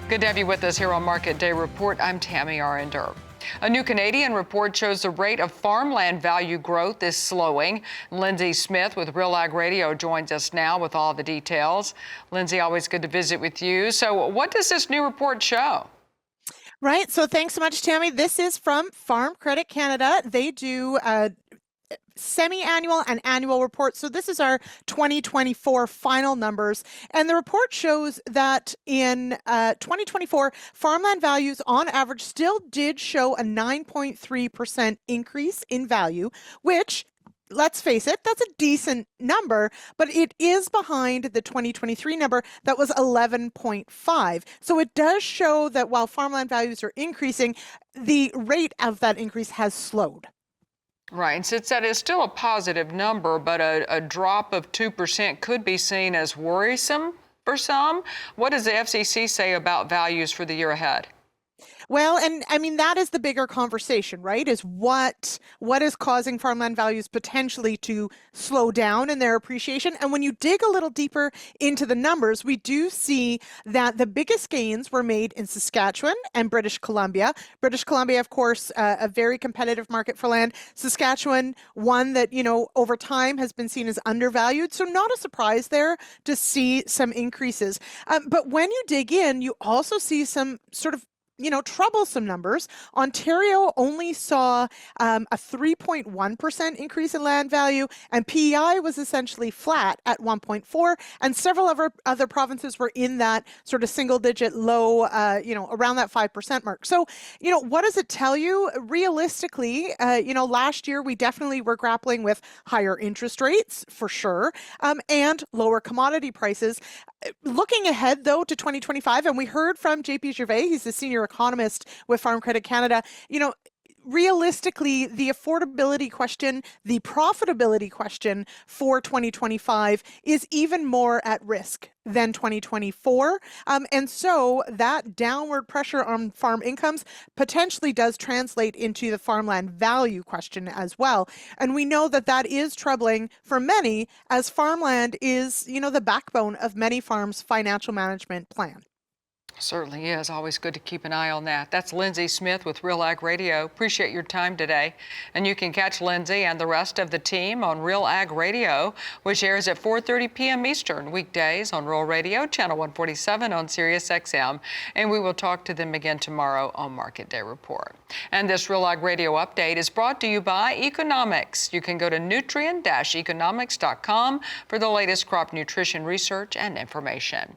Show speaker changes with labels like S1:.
S1: Good to have you with us here on Market Day Report. I'm Tammi Arender. A new Canadian report shows the rate of farmland value growth is slowing. Lyndsey Smith with Real Ag Radio joins us now with all the details. Lyndsey, always good to visit with you. So what does this new report show?
S2: Right. So thanks so much, Tammi. This is from Farm Credit Canada. They do semi-annual and annual reports. So this is our 2024 final numbers. And the report shows that in 2024, farmland values on average still did show a 9.3% increase in value, which, let's face it, that's a decent number, but it is behind the 2023 number that was 11.5. So it does show that while farmland values are increasing, the rate of that increase has slowed.
S1: Right, and since that is still a positive number, but a drop of 2% could be seen as worrisome for some, what does the FCC say about values for the year ahead?
S2: Well, and I mean, that is the bigger conversation, right? Is what is causing farmland values potentially to slow down in their appreciation. And when you dig a little deeper into the numbers, we do see that the biggest gains were made in Saskatchewan and British Columbia. British Columbia, of course, a very competitive market for land. Saskatchewan, one that, over time has been seen as undervalued. So not a surprise there to see some increases. But when you dig in, you also see some sort of troublesome numbers. Ontario only saw a 3.1% increase in land value, and PEI was essentially flat at 1.4, and several other provinces were in that sort of single-digit low, around that 5% mark. So, what does it tell you? Realistically, last year we definitely were grappling with higher interest rates, for sure, and lower commodity prices. Looking ahead, though, to 2025, and we heard from JP Gervais, he's the senior economist with Farm Credit Canada, realistically, the affordability question, the profitability question for 2025 is even more at risk than 2024. And so that downward pressure on farm incomes potentially does translate into the farmland value question as well. And we know that that is troubling for many, as farmland is, the backbone of many farms' financial management plan.
S1: Certainly is. Always good to keep an eye on that. That's Lyndsey Smith with Real Ag Radio. Appreciate your time today. And you can catch Lyndsey and the rest of the team on Real Ag Radio, which airs at 4:30 p.m. Eastern, weekdays on Rural Radio, Channel 147 on Sirius XM. And we will talk to them again tomorrow on Market Day Report. And this Real Ag Radio update is brought to you by Economics. You can go to nutrient-economics.com for the latest crop nutrition research and information.